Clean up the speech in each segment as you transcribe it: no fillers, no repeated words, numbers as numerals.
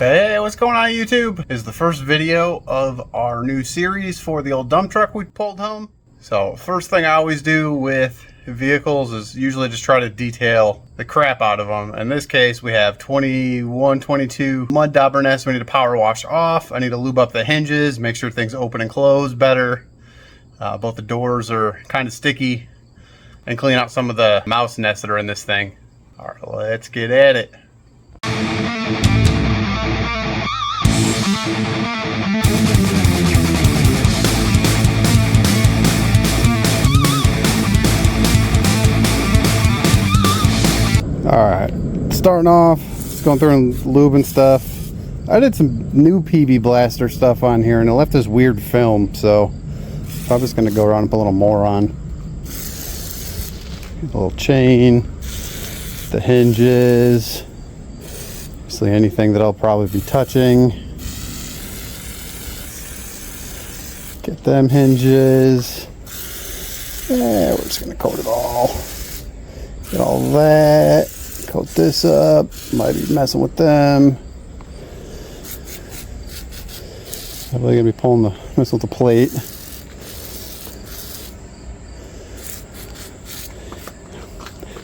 Hey, what's going on YouTube? This is the first video of our new series for the old dump truck we pulled home. So first thing I always do with vehicles is usually just try to detail the crap out of them. In this case, we have 21, 22 mud dauber nests we need to power wash off. I need to lube up the hinges, make sure things open and close better. Both the doors are kind of sticky, and clean out some of the mouse nests that are in this thing. All right, let's get at it. Alright, starting off, just going through and lube and stuff. I did some new PV Blaster stuff on here and it left this weird film, so I'm just going to go around and put a little more on. A little chain, the hinges, obviously anything that I'll probably be touching. Get them hinges. Yeah, we're just going to coat it all. Get all that, coat this up, might be messing with them. Probably gonna be pulling messing with the plate.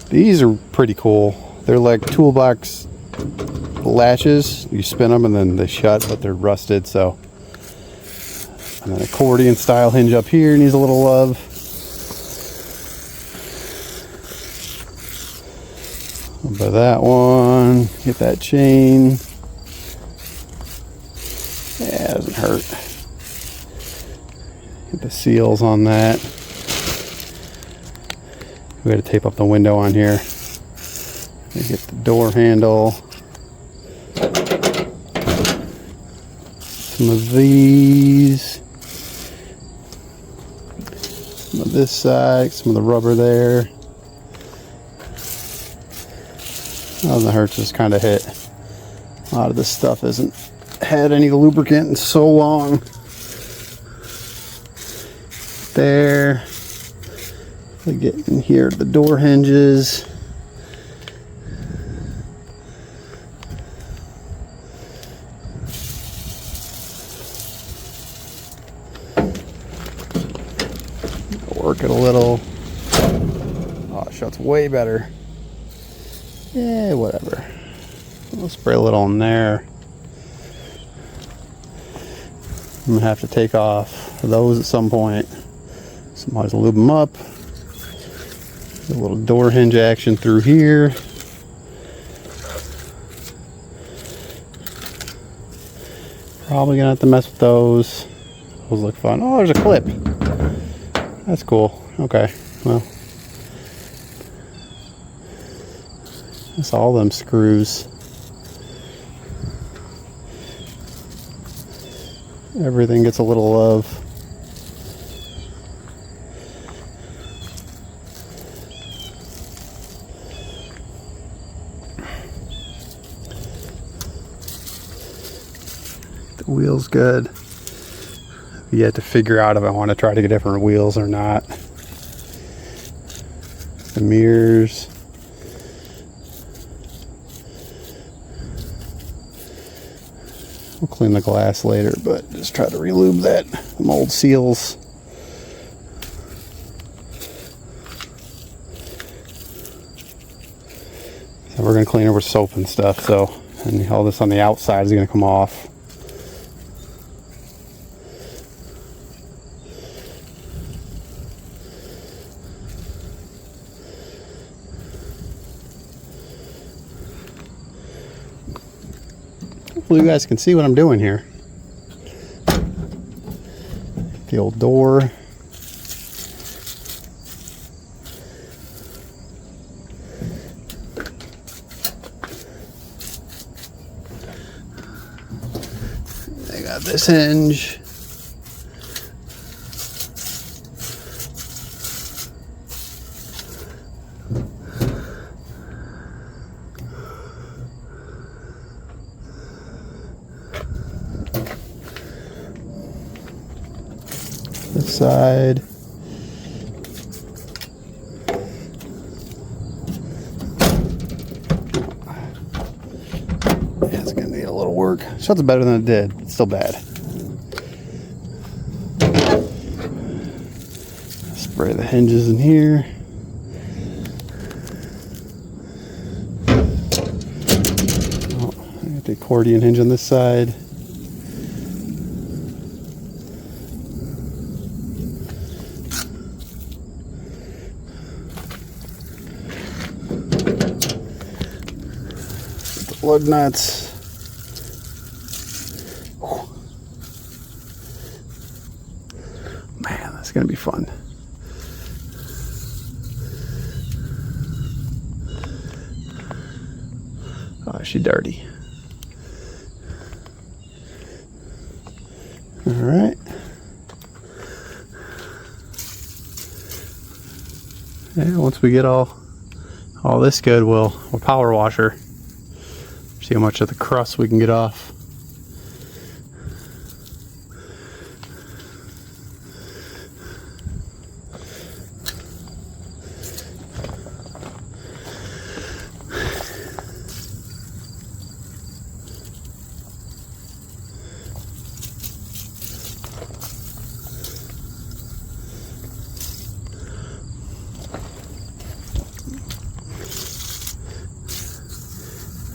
These are pretty cool. They're like toolbox latches. You spin them and then they shut, but they're rusted, so. And then accordion style hinge up here needs a little love. By that one, get that chain. Yeah, it doesn't hurt. Get the seals on that. We got to tape up the window on here. Get the door handle. Some of these. Some of this side, some of the rubber there. Doesn't hurt, just kind of hit. A lot of this stuff hasn't had any lubricant in so long. There. We get in here to the door hinges. Work it a little. Oh, it shuts way better. Yeah, whatever. We'll spray a little in there. I'm gonna have to take off those at some point. So might as well lube them up. A little door hinge action through here. Probably gonna have to mess with those. Those look fun. Oh, there's a clip. That's cool. Okay, well. That's all them screws. Everything gets a little love. The wheel's good. I've yet to figure out if I want to try to get different wheels or not. The mirrors. We'll clean the glass later, but just try to relube that. Them old seals. So we're going to clean it with soap and stuff, so, and all this on the outside is going to come off. Hopefully you guys can see what I'm doing here. The old door. I got this hinge. This side. work. Shuts better than it did. It's still bad. Spray the hinges in here. Oh, I got the accordion hinge on this side. Lug nuts. Man, that's gonna be fun. Oh, is she dirty? All right. Yeah, once we get all this good, we'll power wash her. See how much of the crust we can get off.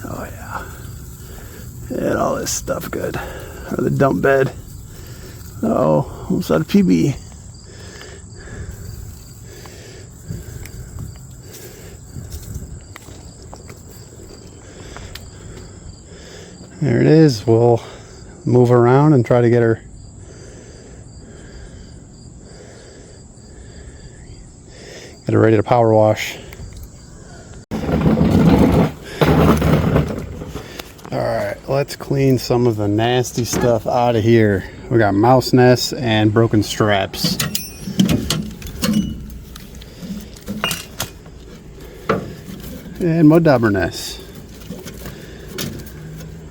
Oh yeah. And all this stuff good. Or the dump bed. Oh, almost out of PB. There it is. We'll move around and try to get her ready to power wash. Alright, let's clean some of the nasty stuff out of here. We got mouse nests and broken straps. And mud dauber nests.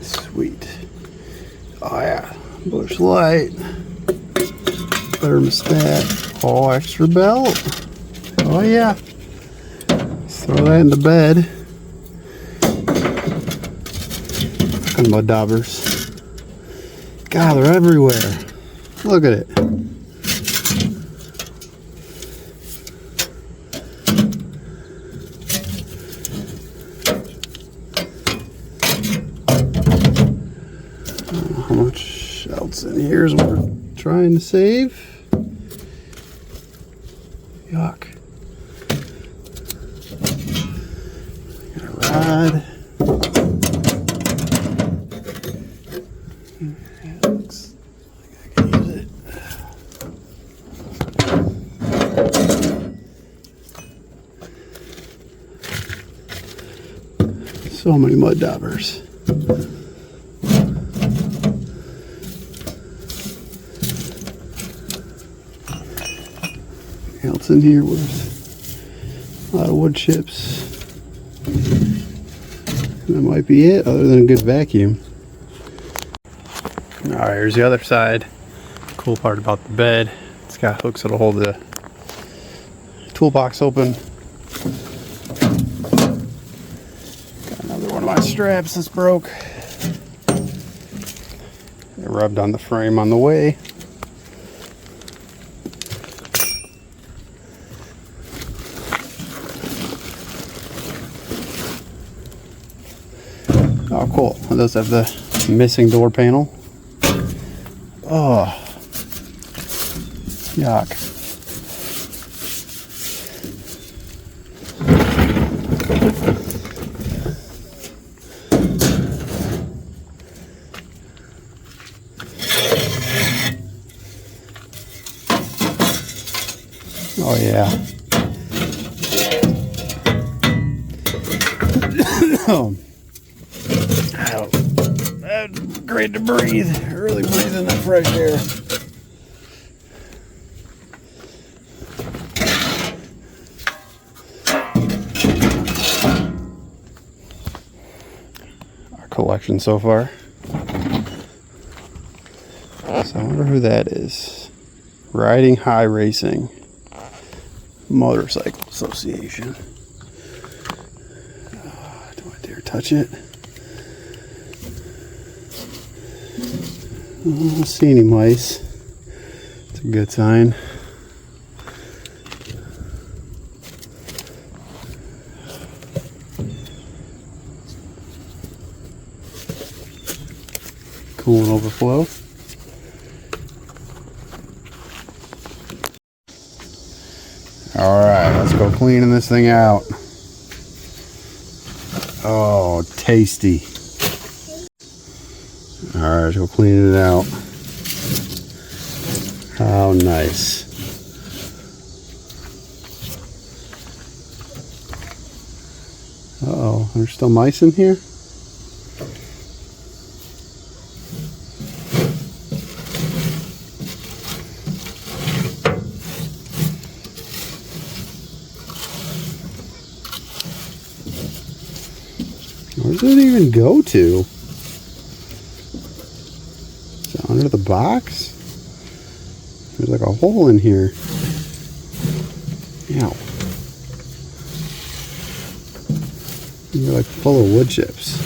Sweet. Oh yeah, bush light. Thermostat. Oh, extra belt. Oh yeah. Let's throw that into bed. Mud daubers. God, they're everywhere. Look at it. How much else in here is we're trying to save? Yuck. Got a rod. It looks like I can use it. So many mud daubers. Else in here with a lot of wood chips. That might be it, other than a good vacuum. Alright, here's the other side. Cool part about the bed, it's got hooks that'll hold the toolbox open. Got another one of my straps that's broke. It rubbed on the frame on the way. Oh, cool. It does have the missing door panel. Oh, yuck. Oh, yeah. That's great to breathe. Really breathing that fresh air. Our collection so far. So I wonder who that is. Riding High Racing Motorcycle Association. Do I dare touch it? I don't see any mice. It's a good sign. Coolant overflow. Alright, let's go cleaning this thing out. Oh, tasty. Alright, let's go clean it out. How nice. Uh-oh, there's still mice in here? Where does it even go to? Is it under the box? There's like a hole in here. Ow. You're like full of wood chips.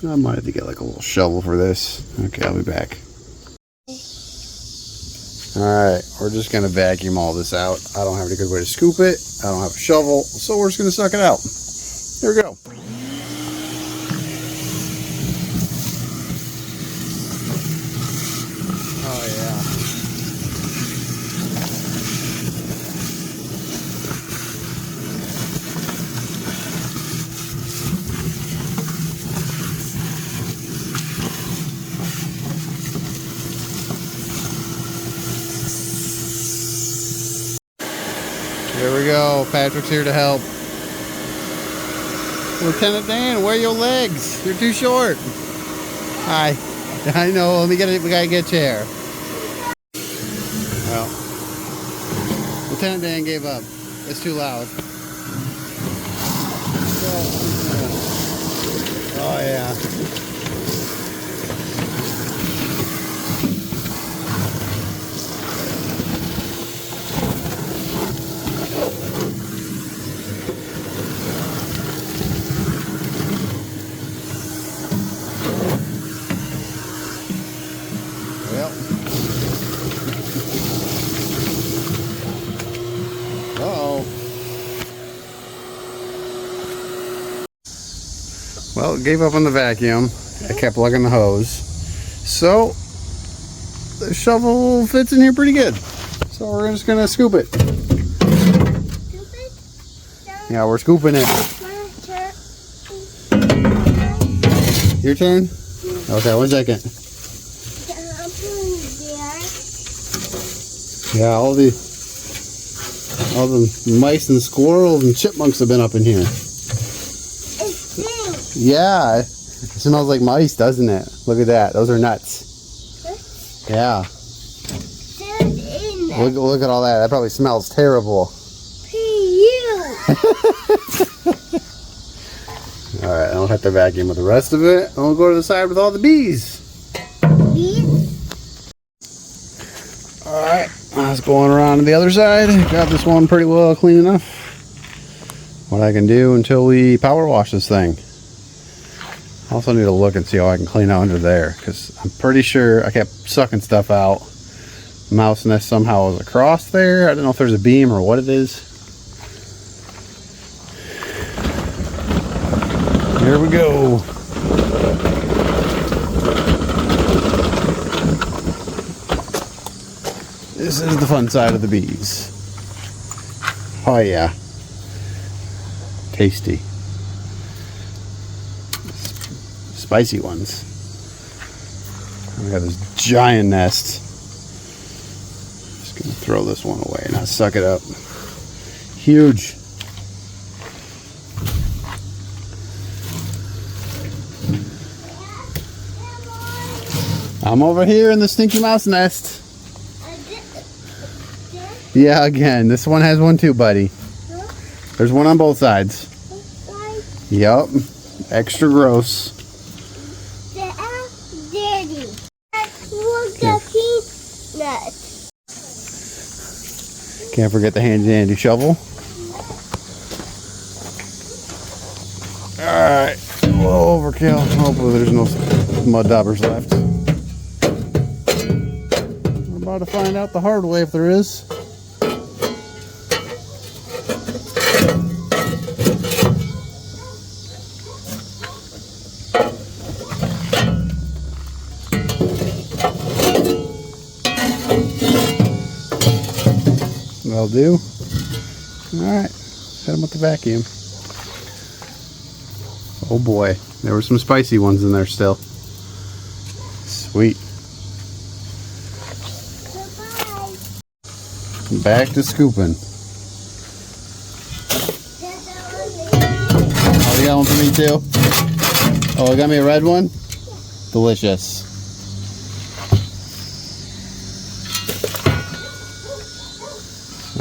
I might have to get like a little shovel for this. Okay, I'll be back. Alright, we're just going to vacuum all this out. I don't have any good way to scoop it. I don't have a shovel, so we're just going to suck it out. Here we go. Oh yeah. Here we go. Patrick's here to help. Lieutenant Dan, where are your legs? You're too short. Hi. I know. Let me get it. We gotta get a chair. Well, Lieutenant Dan gave up. It's too loud. Oh yeah. Well, it gave up on the vacuum. I kept lugging the hose. So, the shovel fits in here pretty good. So we're just gonna scoop it. Scoop it? Yeah, we're scooping it. Your turn? Okay, 1 second. Yeah, all the mice and squirrels and chipmunks have been up in here. Yeah, it smells like mice, doesn't it? Look at that. Those are nuts. Yeah. Look at all that. That probably smells terrible. Alright, I'll have to vacuum with the rest of it. And we'll go to the side with all the bees. Alright, let's go on around to the other side. Got this one pretty well clean enough. What I can do until we power wash this thing. I also need to look and see how I can clean out under there, because I'm pretty sure I kept sucking stuff out. Mouse nest somehow was across there. I don't know if there's a beam or what it is. Here we go. This is the fun side of the bees. Oh yeah. Tasty. Spicy ones. We got this giant nest. Just gonna throw this one away, not suck it up. Huge. I'm over here in the stinky mouse nest. Yeah, again, this one has one too, buddy. There's one on both sides. Yup. Extra gross. Can't forget the handy dandy shovel. Alright, a little overkill. Hopefully there's no mud daubers left. We're about to find out the hard way if there is. That'll do. Alright, hit them with the vacuum. Oh boy, there were some spicy ones in there still. Sweet. Goodbye. Back to scooping. Oh, you got one for me too? Oh, you got me a red one? Delicious.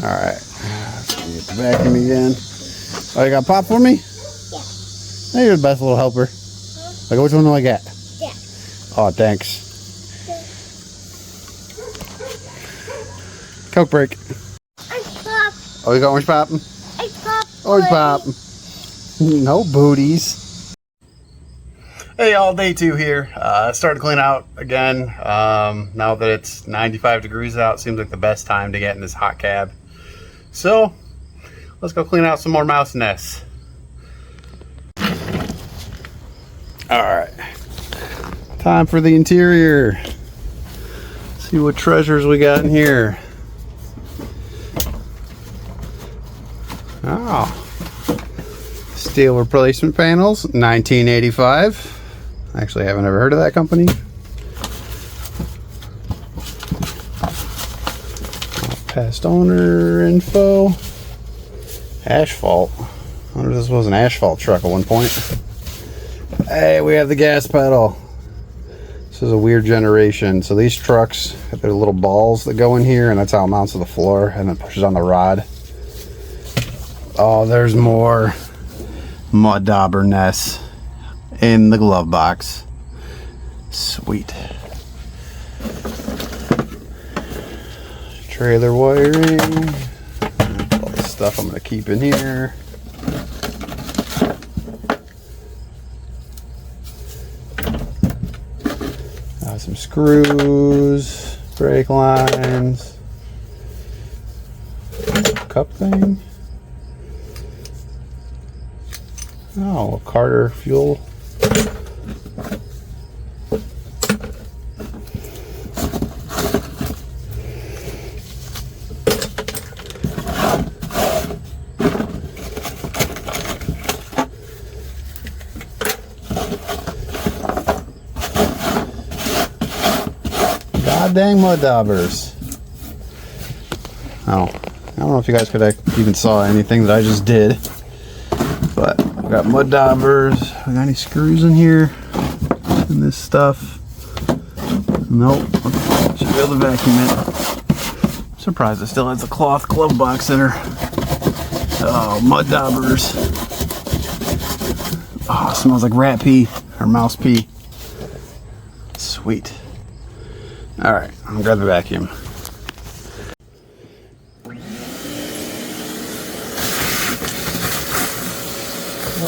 Alright, let's get the vacuum again. Oh, you got pop for me? Yeah. Hey, you're the best little helper. Like, which one do I get? Yeah. Oh, thanks. Coke break. Orange pop. Oh, you got orange pop? Orange pop. Orange pop. No booties. Hey, all, day 2 here. Started to clean out again. Now that it's 95 degrees out, seems like the best time to get in this hot cab. So, let's go clean out some more mouse nests. Alright. Time for the interior. See what treasures we got in here. Oh. Steel replacement panels, 1985. Actually, I haven't ever heard of that company. Past owner info. Asphalt. I wonder if this was an asphalt truck at one point. Hey, we have the gas pedal. This is a weird generation. So these trucks have their little balls that go in here, and that's how it mounts to the floor and then pushes on the rod. Oh, there's more mud dauber nests in the glove box. Sweet. Trailer wiring. All the stuff I'm going to keep in here. Some screws, brake lines, cup thing. Oh, Carter fuel. God dang mud daubers. Oh, I don't know if you guys could even saw anything that I just did. But we got mud daubers. We got any screws in here? And this stuff? Nope. Should be able to vacuum it. I'm surprised it still has a cloth glove box in her. Oh, mud daubers. Oh, it smells like rat pee or mouse pee. Sweet. Alright, I'm gonna grab the vacuum.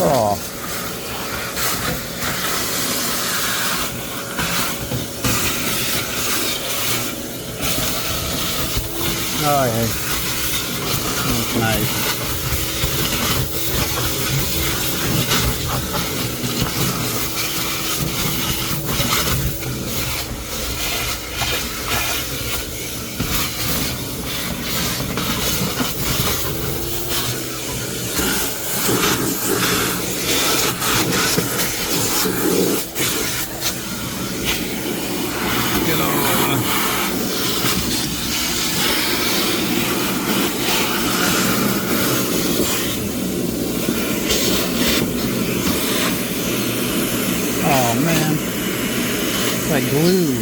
Oh. Oh, yeah. That's nice. Oh man, it's like glue.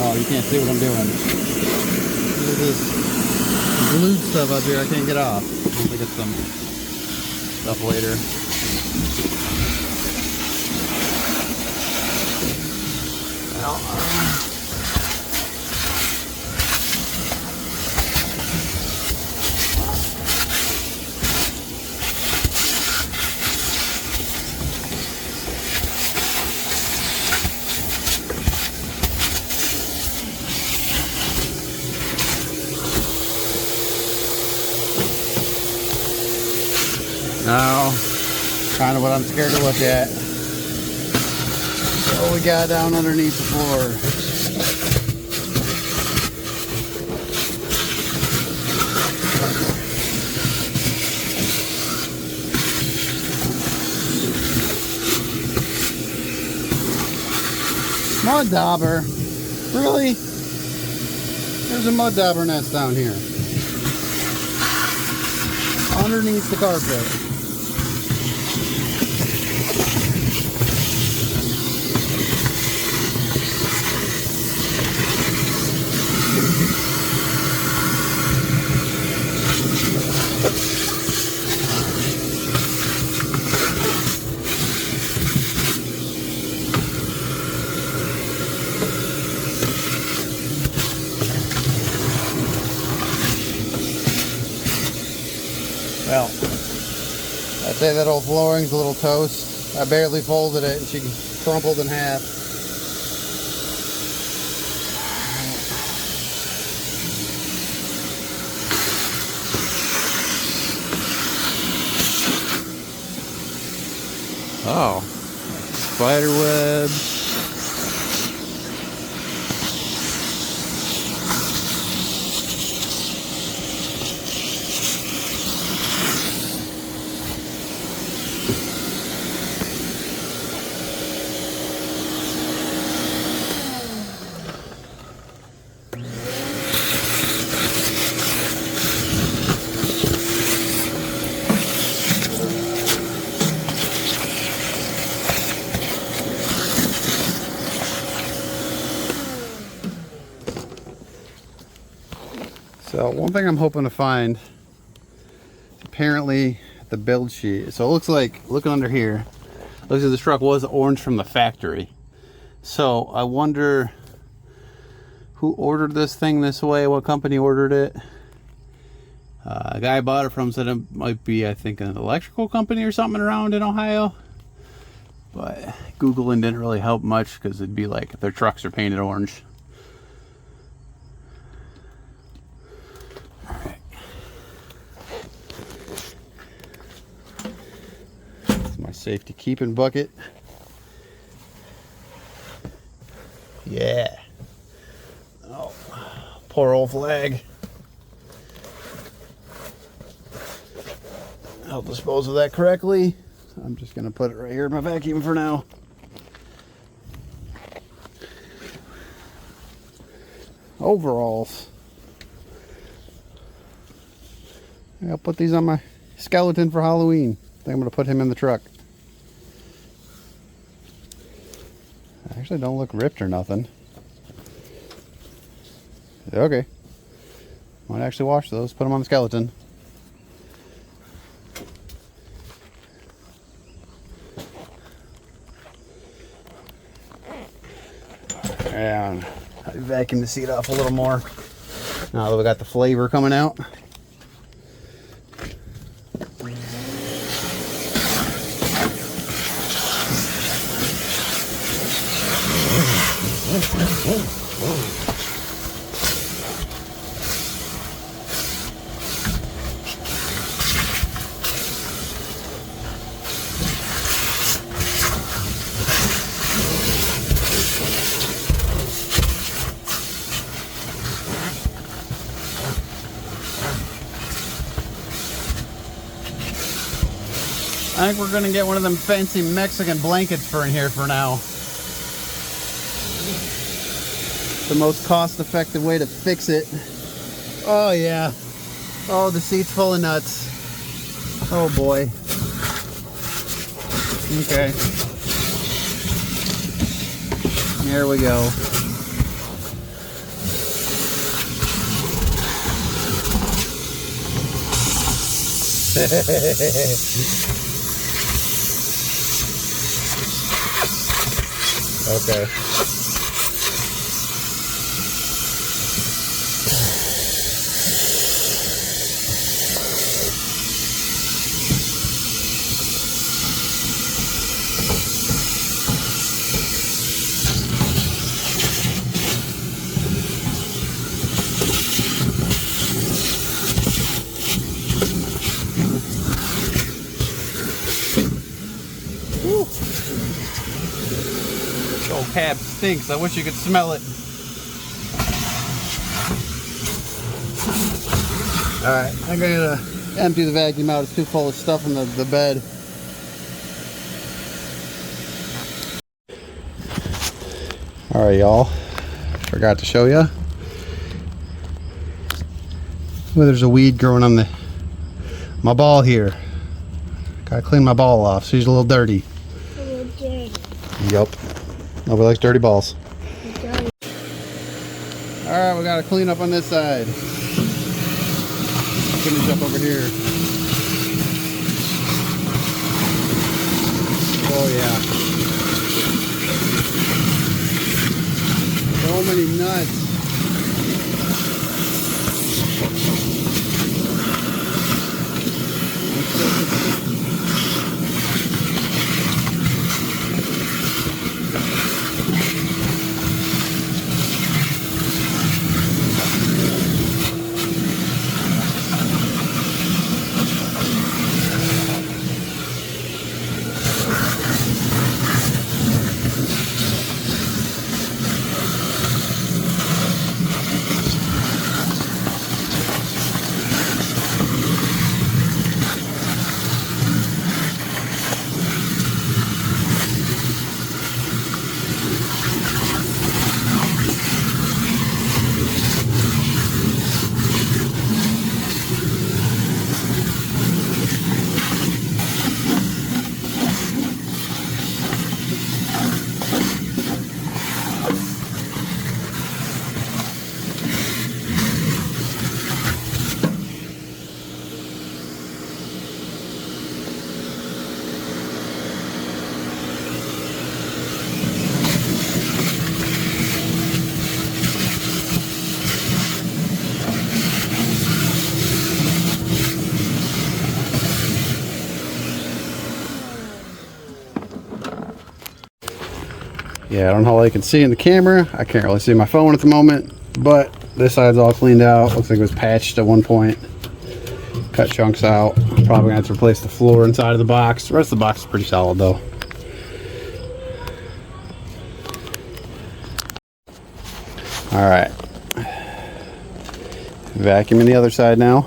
Oh, you can't see what I'm doing. Look at this glued stuff up here I can't get off. I'll get some stuff later. Now, kind of what I'm scared to look at. What we got down underneath the floor. Mud dauber. Really? There's a mud dauber nest down here. Underneath the carpet. Well, I'd say that old flooring's a little toast. I barely folded it and she crumpled in half. Oh, spider webs. So one thing I'm hoping to find, apparently the build sheet. So it looks like, looking under here, looks like this truck was orange from the factory. So I wonder who ordered this thing this way, what company ordered it. A guy I bought it from said it might be, I think, an electrical company or something around in Ohio. But Googling didn't really help much because it'd be like their trucks are painted orange. My safety keeping bucket. Yeah. Oh, poor old flag. I'll dispose of that correctly. I'm just gonna put it right here in my vacuum for now. Overalls. I'll put these on my skeleton for Halloween. I think I'm gonna put him in the truck. Actually, don't look ripped or nothing. Okay. Might actually wash those, put them on the skeleton. And I vacuum the seat off a little more. Now that we got the flavor coming out. I think we're gonna get one of them fancy Mexican blankets for in here for now. The most cost-effective way to fix it. Oh yeah. Oh, the seat's full of nuts. Oh boy. Okay. Here we go. Okay. Old cab stinks. I wish you could smell it. Alright, I'm gonna empty the vacuum out. It's too full of stuff in the bed. Alright, y'all. Forgot to show you. Well, there's a weed growing on my ball here. Gotta clean my ball off. She's a little dirty. A little dirty. Yup. Nobody likes dirty balls. Dirty. Alright, we gotta clean up on this side. Finish up over here. Oh yeah. So many nuts. Yeah, I don't know how you can see in the camera. I can't really see my phone at the moment, but this side's all cleaned out. Looks like it was patched at one point. Cut chunks out. Probably gonna have to replace the floor inside of the box. The rest of the box is pretty solid though. All right. Vacuuming the other side now.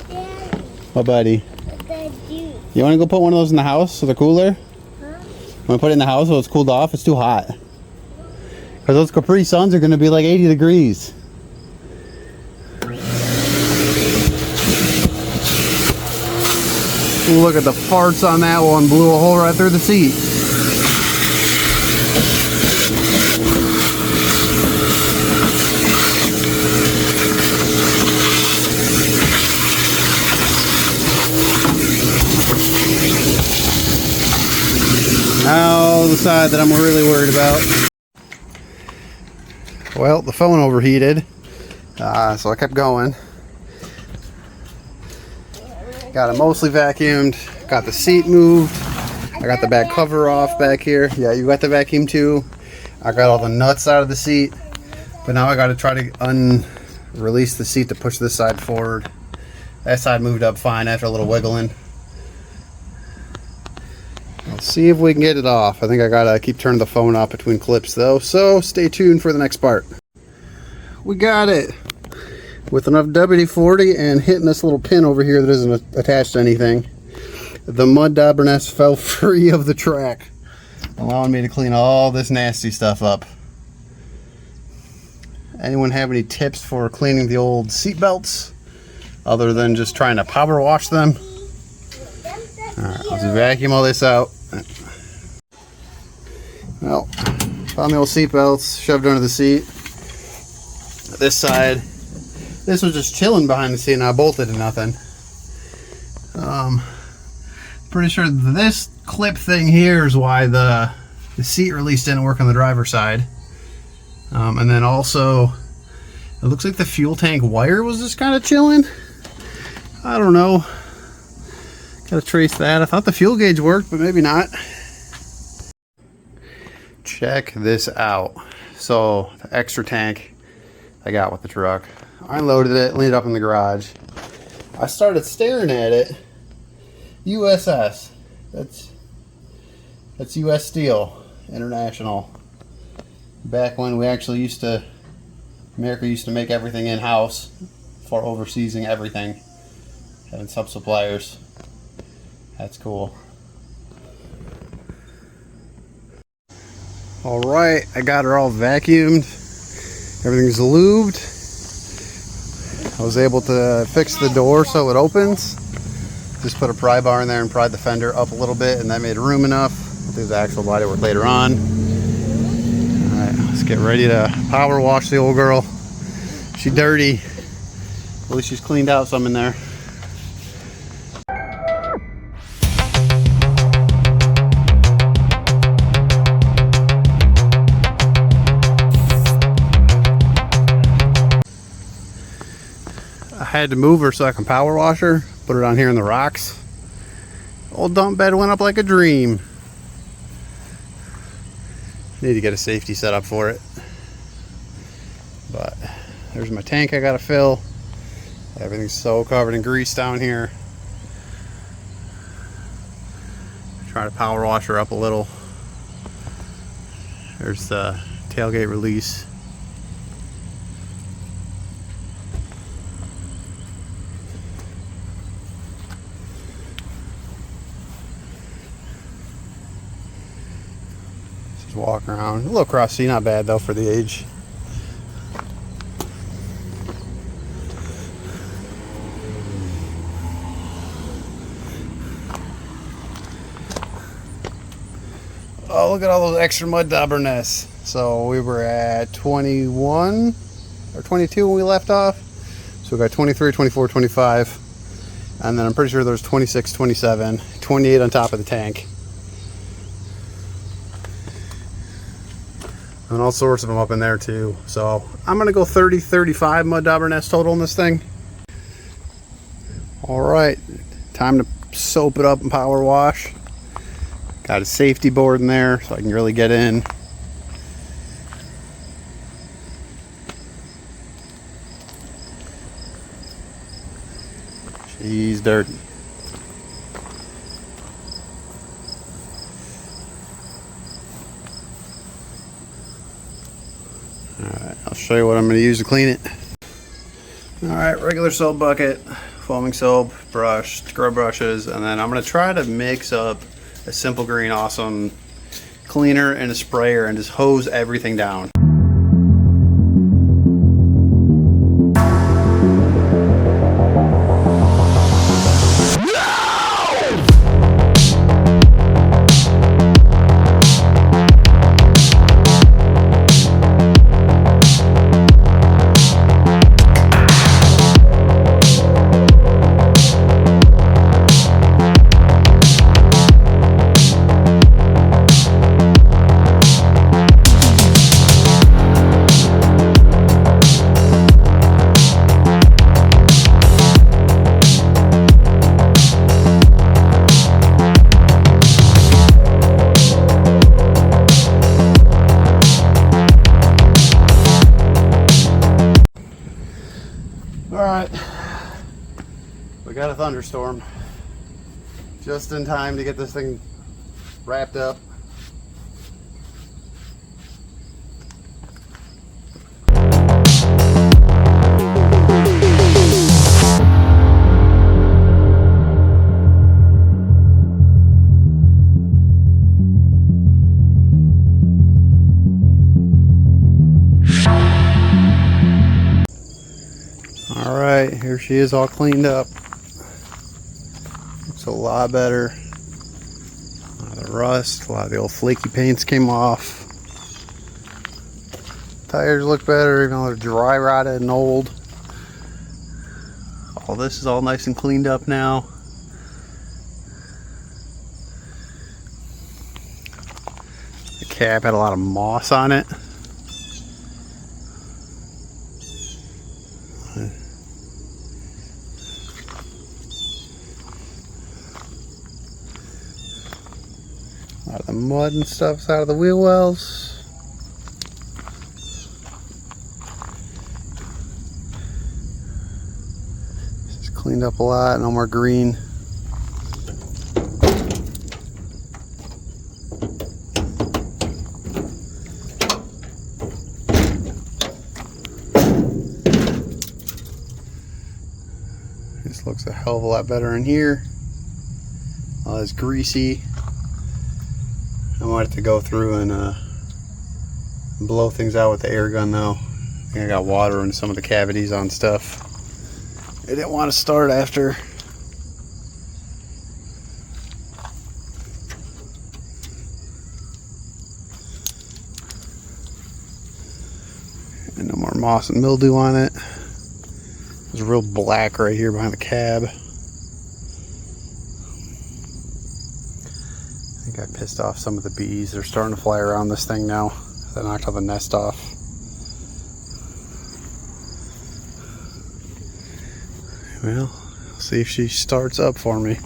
Daddy, Oh, buddy. the juice. You want to go put one of those in the house so they're cooler? Want to put it in the house so it's cooled off? It's too hot. Because those Capri Suns are going to be like 80 degrees. Ooh, look at the farts on that one. Blew a hole right through the seat. Now the side that I'm really worried about. Well, the phone overheated, so I kept going. Got it mostly vacuumed. Got the seat moved. I got the back cover off back here. Yeah, you got the vacuum too. I got all the nuts out of the seat, but now I got to try to release the seat to push this side forward. That side moved up fine after a little wiggling. Let's see if we can get it off. I think I gotta keep turning the phone off between clips though, so stay tuned for the next part. We got it with enough WD-40 and hitting this little pin over here that isn't attached to anything. The mud dauber nest fell free of the track, allowing me to clean all this nasty stuff up. Anyone have any tips for cleaning the old seat belts other than just trying to power wash them? Alright, let's vacuum all this out. Well, found the old seat belts shoved under the seat. This side, this was just chilling behind the seat and I bolted to nothing. Pretty sure this clip thing here is why the seat release didn't work on the driver's side. And then also, it looks like the fuel tank wire was just kind of chilling. I don't know. Gotta trace that. I thought the fuel gauge worked, but maybe not. Check this out. So, the extra tank I got with the truck. I unloaded it, leaned it up in the garage. I started staring at it. USS. That's US Steel International. Back when we actually America used to make everything in-house for overseasing everything, having sub-suppliers. That's cool. All right, I got her all vacuumed. Everything's lubed. I was able to fix the door so it opens. Just put a pry bar in there and pried the fender up a little bit, and that made room enough. We'll do the actual body work later on. All right, let's get ready to power wash the old girl. She's dirty. At least she's cleaned out some in there. I had to move her so I can power wash her. Put her down here in the rocks. Old dump bed went up like a dream. Need to get a safety set up for it. But there's my tank I gotta fill. Everything's so covered in grease down here. Try to power wash her up a little. There's the tailgate release. Just walk around. A little crusty, not bad though for the age. Oh, look at all those extra mud dauber nests. So we were at 21 or 22 when we left off. So we got 23, 24, 25. And then I'm pretty sure there's 26, 27, 28 on top of the tank. And all sorts of them up in there too. So I'm gonna go 30, 35 mud dauber nests total in this thing. All right, time to soap it up and power wash. Got a safety board in there so I can really get in. She's dirty. Alright, I'll show you what I'm going to use to clean it. Alright, regular soap bucket, foaming soap, brush, scrub brushes, and then I'm going to try to mix up a Simple Green Awesome cleaner and a sprayer and just hose everything down. Alright, we got a thunderstorm. Just in time to get this thing wrapped up. Alright, here she is all cleaned up. Looks a lot better. A lot of the rust, a lot of the old flaky paints came off. Tires look better, even though they're dry rotted and old. All this is all nice and cleaned up now. The cab had a lot of moss on it. A lot of the mud and stuff's out of the wheel wells. This is cleaned up a lot, no more green. Looks a hell of a lot better in here. All this greasy. I might have to go through and blow things out with the air gun though. I think I got water in some of the cavities on stuff. I didn't want to start after. And no more moss and mildew on it. It's real black right here behind the cab. I think I pissed off some of the bees. They're starting to fly around this thing now. I knocked all the nest off. Well, I'll see if she starts up for me.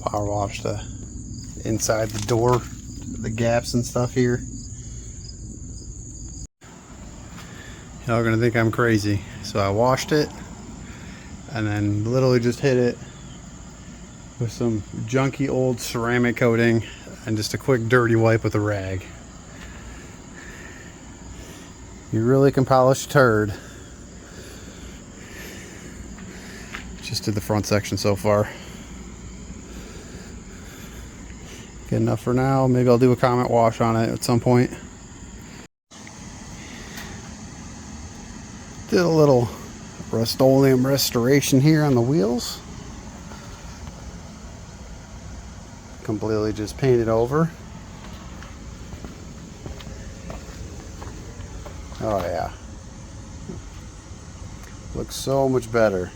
Power wash the inside the door, the gaps and stuff here. Y'all are gonna think I'm crazy. So I washed it and then literally just hit it with some junky old ceramic coating and just a quick dirty wipe with a rag. You really can polish a turd. Just did the front section so far. Good enough for now. Maybe I'll do a Comet wash on it at some point. Did a little Rust-Oleum restoration here on the wheels. Completely just painted over. Oh yeah. Looks so much better.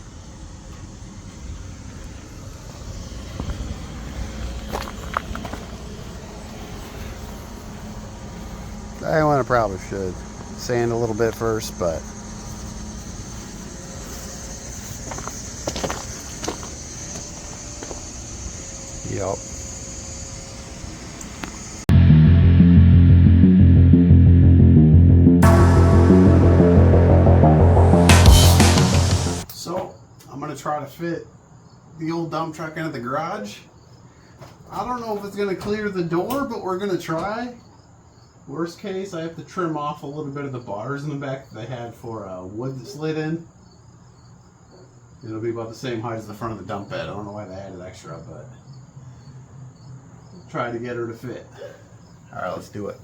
I probably should sand a little bit first, but yep. So I'm gonna try to fit the old dump truck into the garage. I don't know if it's gonna clear the door, but we're gonna try. Worst case, I have to trim off a little bit of the bars in the back that they had for wood that slid in. It'll be about the same height as the front of the dump bed. I don't know why they added extra, but try to get her to fit. All right, let's do it.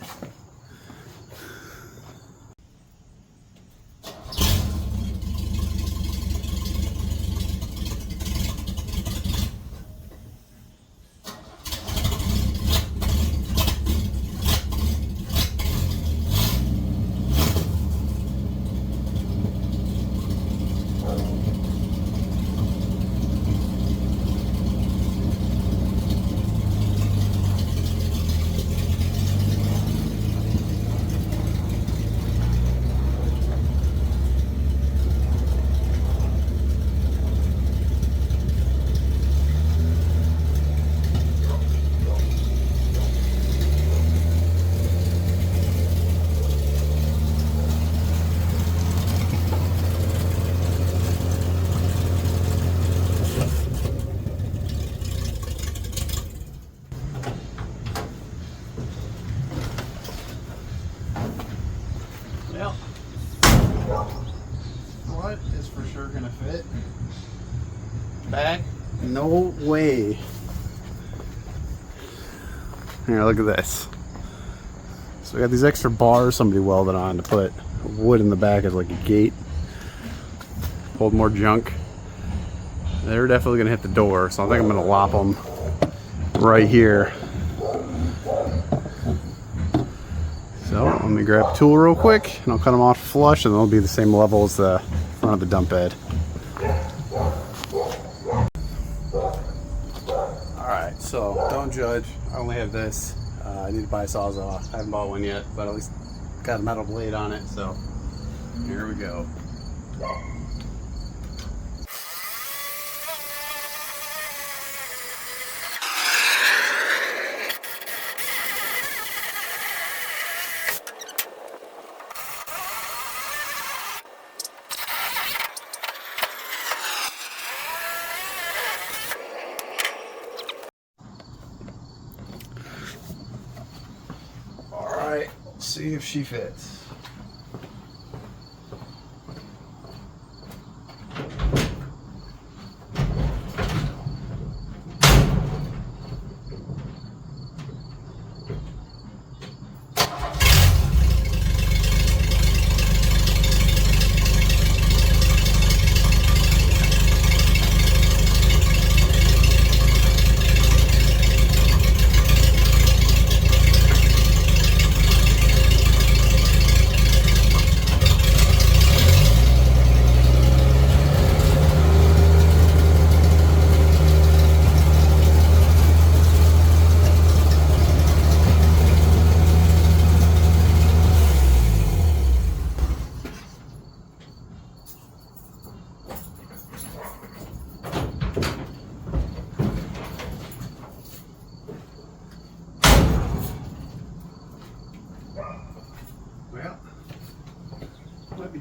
What is for sure gonna fit? Back? No way. Here, look at this. So we got these extra bars somebody welded on to put wood in the back as like a gate. Hold more junk. They're definitely gonna hit the door, so I think I'm gonna lop them right here. So let me grab a tool real quick and I'll cut them off flush, and they'll be the same level as the front of the dump bed. Alright, so don't judge. I only have this. I need to buy a Sawzall. I haven't bought one yet, but at least got a metal blade on it, so here we go. Alright, see if she fits.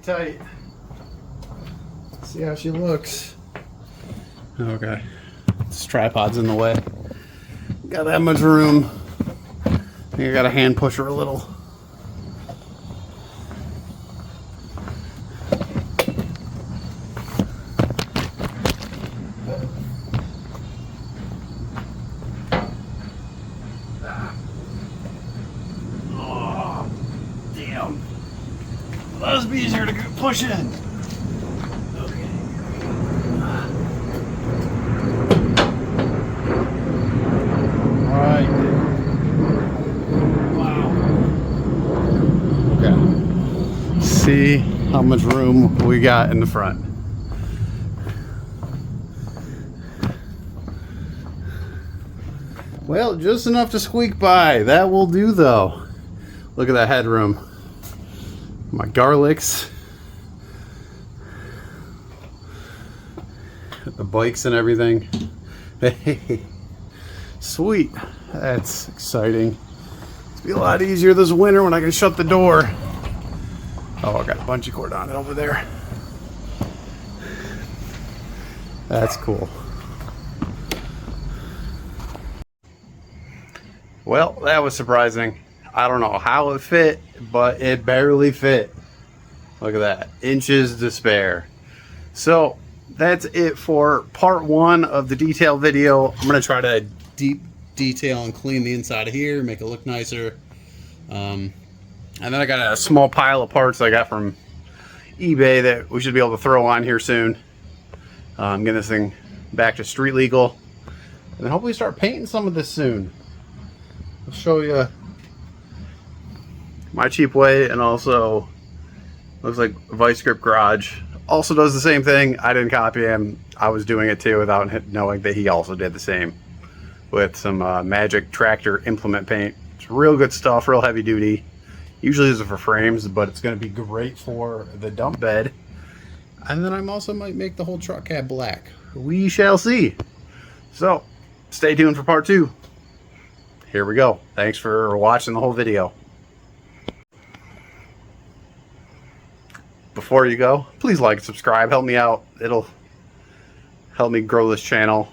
tight. See how she looks. Okay. This tripod's in the way. Got that much room. I think I gotta hand push her a little. Oh, damn. That must be easier to push in. See how much room we got in the front. Well, just enough to squeak by. That will do though. Look at that headroom. My garlics. The bikes and everything. Hey, sweet. That's exciting. It's be a lot easier this winter when I can shut the door. Oh, I got a bungee cord on it over there. That's cool. Well, that was surprising. I don't know how it fit, but it barely fit. Look at that. Inches to spare. So that's it for part one of the detail video. I'm going to try to deep detail and clean the inside of here, make it look nicer. And then I got a small pile of parts I got from eBay that we should be able to throw on here soon. I'm getting this thing back to street legal. And then hopefully start painting some of this soon. I'll show you my cheap way, and also looks like Vice Grip Garage also does the same thing. I didn't copy him. I was doing it too without knowing that he also did the same with some Magic Tractor implement paint. It's real good stuff, real heavy duty. Usually use it for frames, but it's going to be great for the dump bed. And then I'm also might make the whole truck cab black. We shall see. So, stay tuned for part two. Here we go. Thanks for watching the whole video. Before you go, please like and subscribe. Help me out. It'll help me grow this channel.